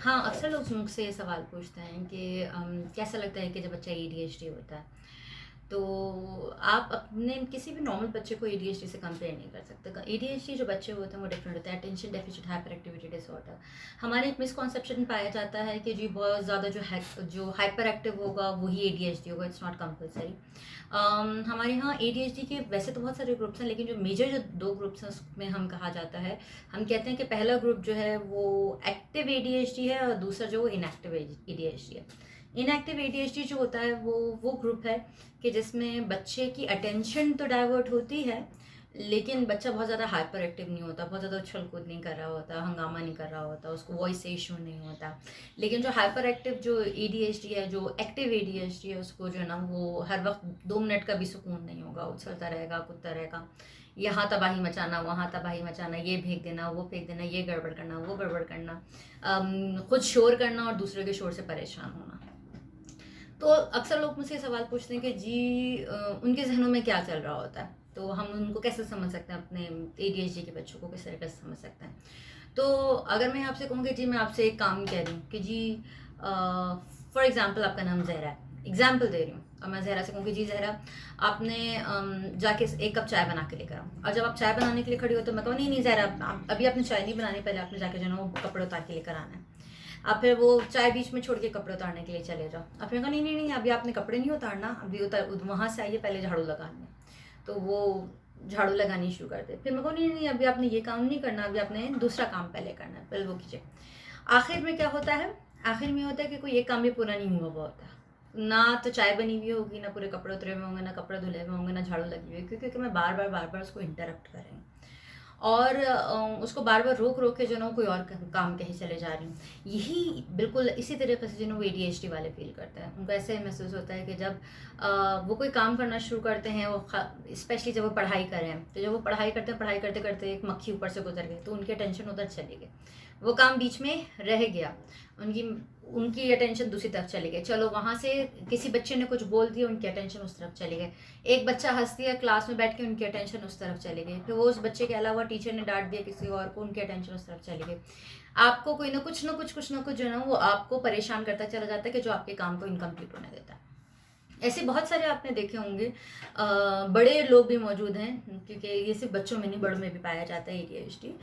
हाँ, अक्सर लोग मुझसे ये सवाल पूछते हैं कि कैसा लगता है कि जब बच्चा एडीएचडी होता है, तो आप अपने किसी भी नॉर्मल बच्चे को एडीएचडी से कंपेयर नहीं कर सकते। एडीएचडी जो बच्चे होते हैं वो डिफरेंट होता है, attention deficit hyper activity disorder. हमारे एक मिसकॉन्सेप्शन पाया जाता है कि जी बहुत ज़्यादा जो हाइपर एक्टिव होगा वही एडीएचडी होगा। It's not compulsory. हमारे यहाँ एडीएचडी के वैसे तो बहुत सारे ग्रुप्स हैं, लेकिन जो मेजर जो दो ग्रुप्स हैं उसमें हम कहा जाता है, हम कहते हैं कि पहला ग्रुप जो है वो एक्टिव एडीएचडी है और दूसरा जो इनएक्टिव एडीएचडी है। इनएक्टिव एडीएचडी जो होता है वो ग्रुप है कि जिसमें बच्चे की अटेंशन तो डाइवर्ट होती है, लेकिन बच्चा बहुत ज़्यादा हाइपर एक्टिव नहीं होता, बहुत ज़्यादा उछल कूद नहीं कर रहा होता, हंगामा नहीं कर रहा होता, उसको वॉइस से इशू नहीं होता। लेकिन जो हाइपर एक्टिव जो एडीएचडी है, जो एक्टिव एडीएचडी है, उसको जो है ना वो हर वक्त 2 मिनट का भी सुकून नहीं होगा, उछलता रहेगा, कूदता रहेगा, यहाँ तबाही मचाना, वहाँ तबाही मचाना, ये फेंक देना, वो फेंक देना, ये गड़बड़ करना, वो गड़बड़ करना, खुद शोर करना और दूसरे के शोर से परेशान होना। तो अक्सर लोग मुझसे सवाल पूछते हैं कि जी उनके जहनों में क्या चल रहा होता है, तो हम उनको कैसे समझ सकते हैं, अपने एडीएचडी के बच्चों को किस तरीके से समझ सकते हैं। तो अगर मैं आपसे कहूँ कि जी मैं आपसे एक काम कह रही हूँ कि जी फॉर एग्जांपल आपका नाम जहरा है, एग्जाम्पल दे रही हूँ, और मैं जहरा से कहूँ कि जी जहरा आपने जाके एक कप चाय बना के लेकर आओ। और जब आप चाय बनाने के लिए खड़ी हो तो मैं कहूँ नहीं नहीं जहरा अभी आपने चाय नहीं बनानी, पहले आपने जाके जो है वो कपड़े उतार के लेकर आना है। आप फिर वो चाय बीच में छोड़ के कपड़े उतारने के लिए चले जाओ। आप फिर कहा नहीं नहीं नहीं अभी आपने कपड़े नहीं उतारना, अभी वहाँ से आइए, पहले झाड़ू लगाने। तो वो झाड़ू लगानी शुरू कर दे। फिर मैं कहूँ नहीं नहीं अभी आपने ये काम नहीं करना, अभी आपने दूसरा काम पहले करना है, पहले वो कीजिए। आखिर में क्या होता है, आखिर में होता है कि कोई एक काम भी पूरा नहीं हुआ हुआ होता। ना तो चाय बनी हुई होगी, ना पूरे कपड़े उतरे हुए होंगे, ना कपड़े धुले हुए होंगे, ना झाड़ू लगी हुई है, क्योंकि मैं बार बार उसको इंटरप्ट कर रही हूँ और उसको बार बार रोक रोक के जो ना कोई और काम कहीं चले जा रही हूँ। यही बिल्कुल इसी तरीके से जो ना वो एडीएचडी वाले फील करते हैं। उनको ऐसे महसूस होता है कि जब वो कोई काम करना शुरू करते हैं, वो स्पेशली जब वो पढ़ाई करें, तो जब वो पढ़ाई करते हैं, पढ़ाई करते करते एक मक्खी ऊपर से गुजर गई तो उनकी अटेंशन उधर चली गई, वो काम बीच में रह गया, उनकी उनकी अटेंशन दूसरी तरफ चली गई। चलो वहाँ से किसी बच्चे ने कुछ बोल दिया, उनकी अटेंशन उस तरफ चली गई। एक बच्चा हंस दिया क्लास में बैठ के, उनकी अटेंशन उस तरफ चली गई। फिर वो उस बच्चे के अलावा टीचर ने डांट दिया किसी और को, उनकी अटेंशन उस तरफ चली गई। आपको कोई ना कुछ जो है ना वो आपको परेशान करता चला जाता है कि जो आपके काम को इनकम्प्लीट होने देता है। ऐसे बहुत सारे आपने देखे होंगे। बड़े लोग भी मौजूद हैं, क्योंकि ये सिर्फ बच्चों में नहीं, बड़ों में भी पाया जाता है एडीएचडी।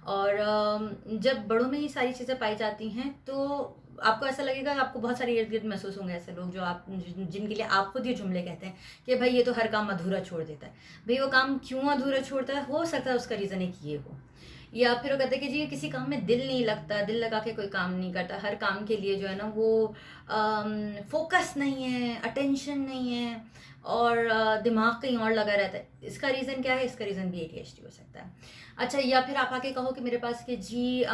और जब बड़ों में ये सारी चीज़ें पाई जाती हैं तो आपको ऐसा लगेगा, आपको बहुत सारे इर्द गिर्द महसूस होंगे ऐसे लोग जो आप जिनके लिए आप खुद ये जुमले कहते हैं कि भाई ये तो हर काम अधूरा छोड़ देता है। भाई वो काम क्यों अधूरा छोड़ता है, हो सकता है उसका रीज़न एक ये हो, या फिर वो कहते हैं कि जी किसी काम में दिल नहीं लगता, दिल लगा के कोई काम नहीं करता, हर काम के लिए जो है ना वो फोकस नहीं है, अटेंशन नहीं है, और दिमाग कहीं और लगा रहता है। इसका रीज़न क्या है, इसका रीज़न भी एडीएचडी हो सकता है। अच्छा, या फिर आप आके कहो कि मेरे पास कि जी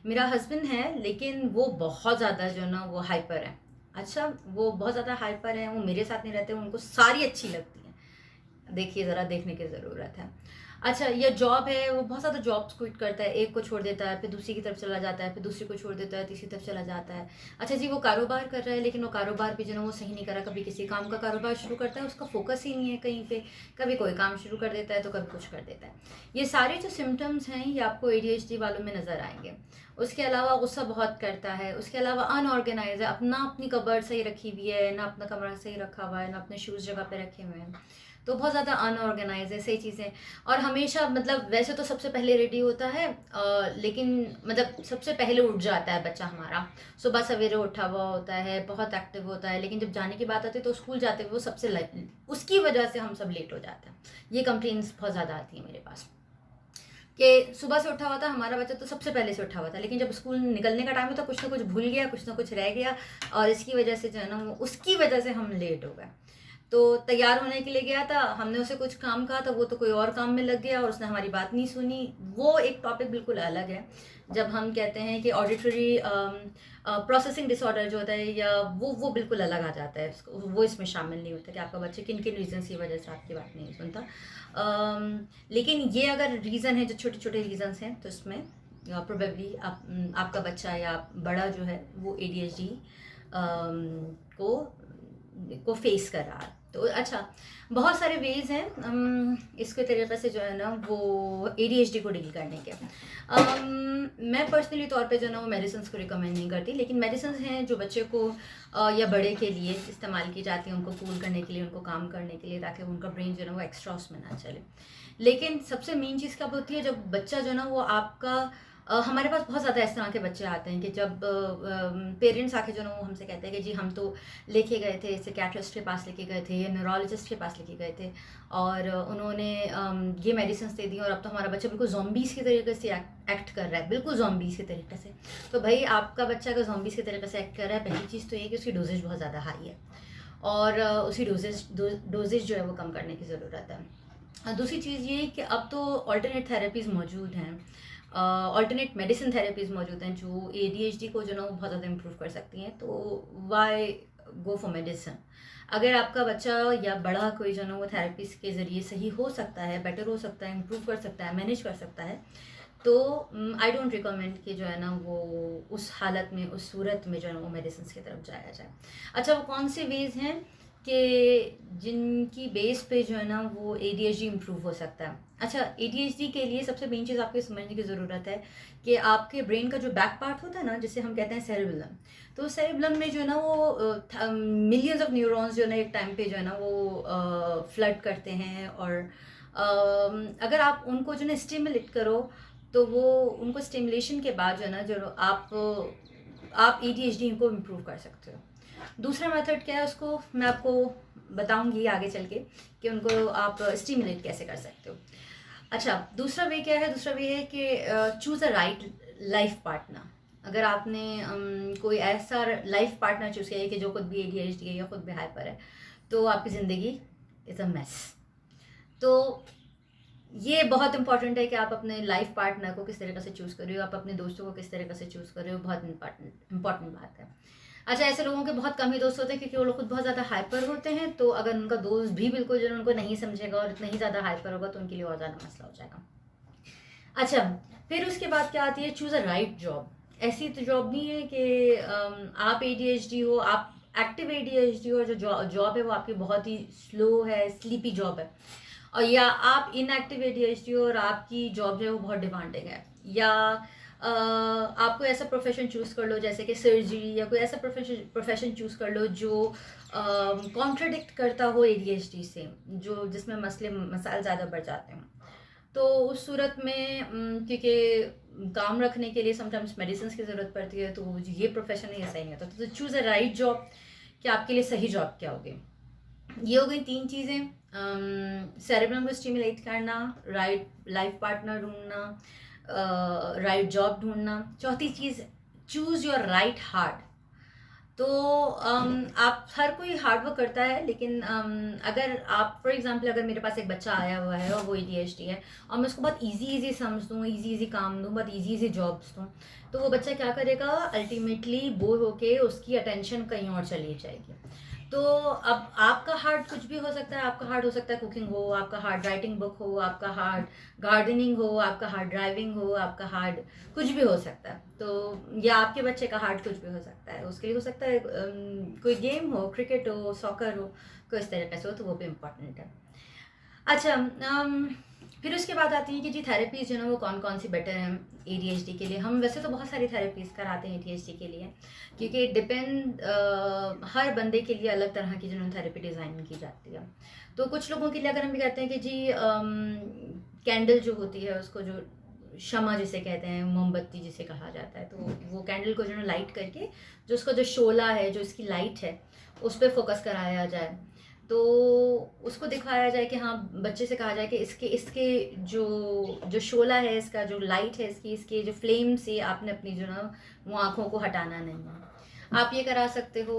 मेरा हस्बैंड है लेकिन वो बहुत ज़्यादा जो है ना वो हाइपर है। अच्छा, वो बहुत ज़्यादा हाइपर है, वो मेरे साथ नहीं रहते, उनको सारी अच्छी लगती हैं। देखिए ज़रा, देखने की ज़रूरत है। अच्छा, ये जॉब है, वो बहुत ज़्यादा जॉब्स क्विट करता है, एक को छोड़ देता है, फिर दूसरी की तरफ चला जाता है, फिर दूसरी को छोड़ देता है, तीसरी तरफ चला जाता है। अच्छा जी, वो कारोबार कर रहा है, लेकिन वो कारोबार भी जो है वो सही नहीं कर रहा। कभी किसी काम का कारोबार शुरू करता है, उसका फोकस ही नहीं है कहीं पे, कभी कोई काम शुरू कर देता है तो कभी कुछ कर देता है। ये सारे जो सिम्टम्स हैं ये आपको एडीएचडी वालों में नज़र आएंगे। उसके अलावा गुस्सा बहुत करता है, उसके अलावा अनऑर्गेनाइज है, अपना अपनी कबर्ड सही रखी हुई है ना, अपना कमरा सही रखा हुआ है ना, अपने शूज़ जगह पे रखे हुए हैं, तो बहुत ज़्यादा अनऑर्गेनाइज है, सही चीज़ें। और हमेशा मतलब वैसे तो सबसे पहले रेडी होता है, लेकिन मतलब सबसे पहले उठ जाता है बच्चा हमारा, सुबह सवेरे उठा हुआ होता है, बहुत एक्टिव होता है, लेकिन जब जाने की बात आती है तो स्कूल जाते हुए वो सबसे उसकी वजह से हम सब लेट हो जाते हैं। ये कंप्लेंट्स बहुत ज़्यादा आती है मेरे पास कि सुबह से उठा हुआ था हमारा बच्चा, तो सबसे पहले से उठा हुआ था, लेकिन जब स्कूल निकलने का टाइम होता कुछ ना कुछ भूल गया, कुछ ना कुछ रह गया, और इसकी वजह से जो है ना वो उसकी वजह से हम लेट हो गए। तो तैयार होने के लिए गया था, हमने उसे कुछ काम कहा था, वो तो कोई और काम में लग गया और उसने हमारी बात नहीं सुनी। वो एक टॉपिक बिल्कुल अलग है। जब हम कहते हैं कि ऑडिटरी प्रोसेसिंग डिसऑर्डर जो होता है, या वो बिल्कुल अलग आ जाता है, वो इसमें शामिल नहीं होता कि आपका बच्चा किन किन रीज़न की वजह से आपकी बात नहीं सुनता। लेकिन ये अगर रीज़न है, जो छोटे छोटे रीज़न्स हैं, तो इसमें प्रोबेबली आपका बच्चा या बड़ा जो है वो एडीएचडी को को फेस कर रहा है। तो अच्छा, बहुत सारे वेज हैं इसके तरीके से जो है ना वो एडीएचडी को डील करने के। मैं पर्सनली तौर पे जो है ना वो मेडिसिन्स को रिकमेंड नहीं करती, लेकिन मेडिसिन्स हैं जो बच्चे को या बड़े के लिए इस्तेमाल की जाती हैं, उनको कूल करने के लिए, उनको काम करने के लिए, ताकि उनका ब्रेन जो है ना वो एक्स्ट्रा उसमें ना चले। लेकिन सबसे मेन चीज़ कब होती है, जब बच्चा जो है ना वो आपका हमारे पास बहुत ज़्यादा इस तरह के बच्चे आते हैं कि जब पेरेंट्स आके जो है ना वो हमसे कहते हैं कि जी हम तो लेके गए थे, साइकियाट्रिस्ट के पास लेके गए थे या न्यूरोलॉजिस्ट के पास लेके गए थे और उन्होंने ये मेडिसिन दे दी और अब तो हमारा बच्चा बिल्कुल ज़ॉम्बीज़ की तरीके से एक्ट कर रहा है, बिल्कुल ज़ॉम्बीज़ के तरीके से। तो भाई आपका बच्चा अगर ज़ॉम्बीज़ के तरीके से एक्ट कर रहा है, पहली चीज़ तो ये कि उसकी डोजेज बहुत ज़्यादा हाई है और उसी डोजेज जो है वो कम करने की ज़रूरत है। दूसरी चीज़ ये कि अब तो ऑल्टरनेट थेरेपीज़ मौजूद हैं, ऑल्टरनेट मेडिसिन थेरेपीज़ मौजूद हैं जो एडीएचडी को जो ना वो बहुत ज़्यादा इम्प्रूव कर सकती हैं। तो वाई गो फॉर मेडिसिन? अगर आपका बच्चा या बड़ा कोई जो ना वो थेरेपीज़ के ज़रिए सही हो सकता है, बेटर हो सकता है, इम्प्रूव कर सकता है, मैनेज कर सकता है, तो आई डोंट रिकमेंड कि जो है ना वो उस हालत में, उस सूरत में जो है ना वो मेडिसिन की तरफ जाया जाए। अच्छा, वो कौन से वेज़ हैं कि जिनकी बेस पे जो है ना वो एडीएचडी इम्प्रूव हो सकता है? अच्छा, एडीएचडी के लिए सबसे मेन चीज़ आपको समझने की ज़रूरत है कि आपके ब्रेन का जो बैक पार्ट होता है ना, जिसे हम कहते हैं सेरेबेलम, तो सेरेबेलम में जो है ना वो मिलियंस ऑफ न्यूरॉन्स जो है ना एक टाइम पे जो है ना वो फ्लड करते हैं और अगर आप उनको जो ना स्टिमुलेट करो तो वो उनको स्टिमुलेशन के बाद जो है ना जो आप एडीएचडी को इम्प्रूव कर सकते हो। दूसरा मेथड क्या है, उसको मैं आपको बताऊंगी आगे चल के कि उनको आप स्टिमुलेट कैसे कर सकते हो। अच्छा, दूसरा वे क्या है? दूसरा वे है कि choose a right life partner. अगर आपने कोई ऐसा लाइफ पार्टनर चूज़ किया है कि जो खुद भी एडीएचडी है या खुद भी हाइपर है, तो आपकी ज़िंदगी इज़ अ मेस। तो ये बहुत इंपॉर्टेंट है कि आप अपने लाइफ पार्टनर को किस तरीके से चूज़ कर रहे हो, आप अपने दोस्तों को किस तरीके से चूज़ कर रहे हो, बहुत इंपॉर्टेंट बात है। अच्छा, ऐसे लोगों के बहुत कम ही दोस्त होते हैं क्योंकि वो लोग खुद बहुत ज़्यादा हाइपर होते हैं, तो अगर उनका दोस्त भी बिल्कुल जो है उनको नहीं समझेगा और इतना ही ज़्यादा हाइपर होगा तो उनके लिए और ज़्यादा मसला हो जाएगा। अच्छा, फिर उसके बाद क्या आती है? Choose a right job. ऐसी तो जॉब नहीं है कि आप एडीएचडी हो, आप एक्टिव एडीएचडी हो, जो जॉब है वो आपकी बहुत ही स्लो है, स्लीपी जॉब है, और या आप इनएक्टिव एडीएचडी हो और आपकी जॉब जो है वो बहुत डिमांडिंग है, या आप कोई ऐसा प्रोफेशन चूज़ कर लो जैसे कि सर्जरी, या कोई ऐसा प्रोफेशन चूज़ कर लो जो कॉन्ट्रडिक्ट करता हो एडीएचडी से, जो जिसमें मसाइल ज़्यादा बढ़ जाते हैं। तो उस सूरत में क्योंकि काम रखने के लिए समटाइम्स मेडिसिन की ज़रूरत पड़ती है, तो ये प्रोफेशन ही ऐसा ही नहीं होता। तो चूज़ अ राइट जॉब कि आपके लिए सही जॉब क्या होगी। ये हो गई 3 चीज़ें, सेरेब्रम को स्टिमुलेट करना, राइट लाइफ पार्टनर ढूंढना, राइट जॉब ढूंढना। चौथी चीज़, चूज़ योर राइट हार्ट। तो आप हर कोई हार्ड वर्क करता है, लेकिन अगर आप फॉर एग्जांपल अगर मेरे पास एक बच्चा आया हुआ है और वो एडीएचडी है और मैं उसको बहुत इजी समझ दूँ, इजी काम दूँ, बहुत इजी जॉब्स दूँ, तो वो बच्चा क्या करेगा? अल्टीमेटली बोर होके उसकी अटेंशन कहीं और चली जाएगी। तो अब आपका हार्ड कुछ भी हो सकता है, आपका हार्ड हो सकता है कुकिंग हो, आपका हार्ड राइटिंग बुक हो, आपका हार्ड गार्डनिंग हो, आपका हार्ड ड्राइविंग हो, आपका हार्ड कुछ भी हो सकता है। तो या आपके बच्चे का हार्ड कुछ भी हो सकता है, उसके लिए हो सकता है कोई गेम हो, क्रिकेट हो, सॉकर हो, कोई इस तरीके से हो, तो वो भी इम्पोर्टेंट है। अच्छा, फिर उसके बाद आती है कि जी थेरेपीज़ जो है ना वो कौन कौन सी बेटर हैं एडीएचडी के लिए। हम वैसे तो बहुत सारी थेरेपीज़ कराते हैं एडीएचडी के लिए, क्योंकि डिपेंड हर बंदे के लिए अलग तरह की जो है थेरेपी डिज़ाइन की जाती है। तो कुछ लोगों के लिए अगर हम ये कहते हैं कि जी कैंडल जो होती है, उसको जो शमा जिसे कहते हैं, मोमबत्ती जिसे कहा जाता है, तो वो कैंडल को जो है लाइट करके जो उसका जो शोला है, जो इसकी लाइट है, उस पर फोकस कराया जाए, तो उसको दिखाया जाए कि हाँ, बच्चे से कहा जाए कि इसके इसके जो जो शोला है, इसका जो लाइट है, इसके जो फ्लेम से आपने अपनी जो ना वो आँखों को हटाना नहीं है। आप ये करा सकते हो।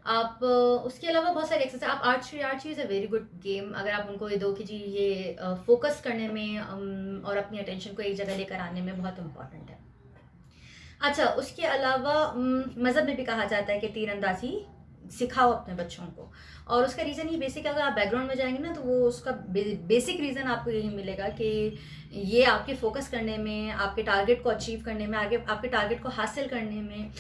आप उसके अलावा बहुत सारे एक्सरसाइज, आप art is a very good game. अगर आप उनको ये दो कि जी ये फोकस करने में और अपनी अटेंशन को एक जगह लेकर आने में बहुत इम्पॉर्टेंट है। अच्छा, उसके अलावा मज़हब में भी कहा जाता है कि तीरंदाजी सिखाओ अपने बच्चों को, और उसका रीज़न ये बेसिक, अगर आप बैकग्राउंड में जाएंगे ना तो वो उसका बेसिक रीज़न आपको यही मिलेगा कि ये आपके फोकस करने में, आपके टारगेट को अचीव करने में, आगे आपके टारगेट को हासिल करने में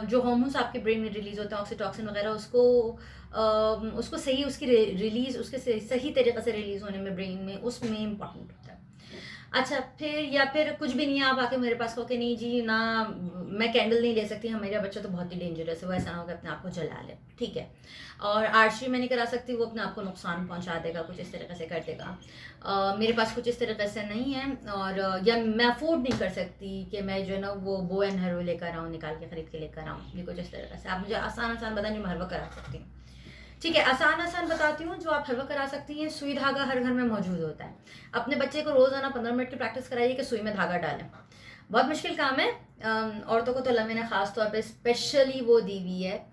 जो हार्मोन्स आपके ब्रेन में रिलीज़ होते हैं, ऑक्सीटॉक्सिन वगैरह, उसको उसकी रिलीज़ उसके सही तरीके से रिलीज़ होने में ब्रेन में, उसमें इम्पॉर्टेंट होता है। अच्छा, फिर या फिर कुछ भी नहीं है, आप आके मेरे पास कहो कि नहीं जी ना, मैं कैंडल नहीं ले सकती, हाँ मेरा बच्चा तो बहुत ही डेंजरस है, वो ऐसा ना हो कि अपने आप को जला ले, ठीक है। और आर्चरी मैं नहीं करा सकती, वो अपने आप को नुकसान पहुंचा देगा, कुछ इस तरीके से कर देगा। मेरे पास कुछ इस तरीके से नहीं है, और या मैं अफोर्ड नहीं कर सकती कि मैं जो है ना वो बो एंड हैरो लेकर आऊँ, निकाल के खरीद के लेकर आऊँ, ये कुछ इस तरीके से। आप मुझे आसान आसान बताएं जो मैं हर वक्त करा सकती हूँ। ठीक है, आसान आसान बताती हूँ जो आप हर वक्त करा सकती हैं। सुई धागा हर घर में मौजूद होता है। अपने बच्चे को रोजाना 15 मिनट की प्रैक्टिस कराइए कि सुई में धागा डालें। बहुत मुश्किल काम है, औरतों को तो अल्लाह ने खास तौर पे स्पेशली वो दी हुई है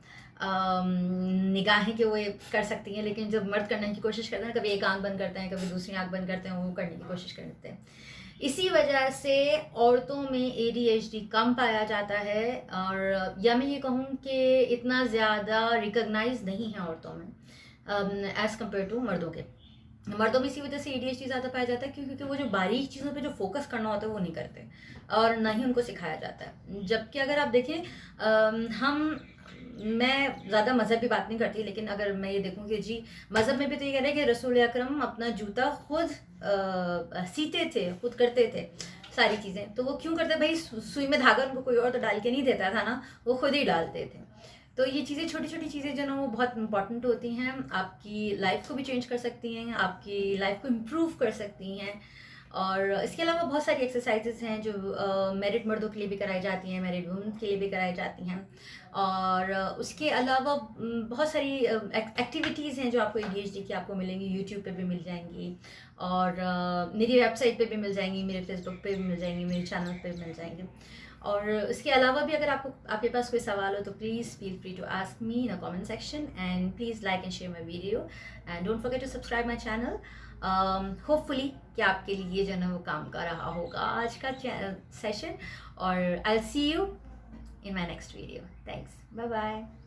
निगाहें कि वो ये कर सकती हैं, लेकिन जब मर्द करने की कोशिश करते हैं, कभी एक आंख बंद करते हैं, कभी दूसरी आंख बंद करते हैं, वो करने की कोशिश करते हैं। इसी वजह से औरतों में ADHD कम पाया जाता है, और या मैं ये कहूँ कि इतना ज़्यादा रिकग्नाइज नहीं है औरतों में एज़ कम्पेयर टू मर्दों के। मर्दों में इसी वजह से ADHD ज़्यादा पाया जाता है क्योंकि वो जो बारीक चीज़ों पे जो फोकस करना होता है वो नहीं करते, और ना ही उनको सिखाया जाता है। जबकि अगर आप देखें, मैं ज़्यादा मज़हब की बात नहीं करती, लेकिन अगर मैं ये देखूँ कि जी मज़हब में भी तो ये कह रहे हैं कि रसूल अकरम अपना जूता खुद सीते थे, खुद करते थे सारी चीज़ें। तो वो क्यों करते भाई, सुई में धागा उनको कोई और तो डाल के नहीं देता था ना, वो खुद ही डालते थे। तो ये चीज़ें, छोटी छोटी चीज़ें जो ना वो बहुत इंपॉर्टेंट होती हैं, आपकी लाइफ को भी चेंज कर सकती हैं, आपकी लाइफ को इम्प्रूव कर सकती हैं। और इसके अलावा बहुत सारी एक्सरसाइजेस हैं जो मैरिड मर्दों के लिए भी कराई जाती हैं, मैरिड वुमेन के लिए भी कराई जाती हैं। और उसके अलावा बहुत सारी एक्टिविटीज़ हैं जो आपको ADHD की आपको मिलेंगी, यूट्यूब पे भी मिल जाएंगी, और मेरी वेबसाइट पे भी मिल जाएंगी, मेरे फेसबुक पे भी मिल जाएंगी, मेरे चैनल पे भी मिल जाएंगी। और इसके अलावा भी अगर आपके पास कोई सवाल हो तो please feel free to ask me in a comment section, and please like and share my video, and don't forget to subscribe my channel. Hopefully कि आपके लिए जो है ना वो काम कर रहा होगा आज का सेशन, और I will see you in my next video. Thanks. Bye bye.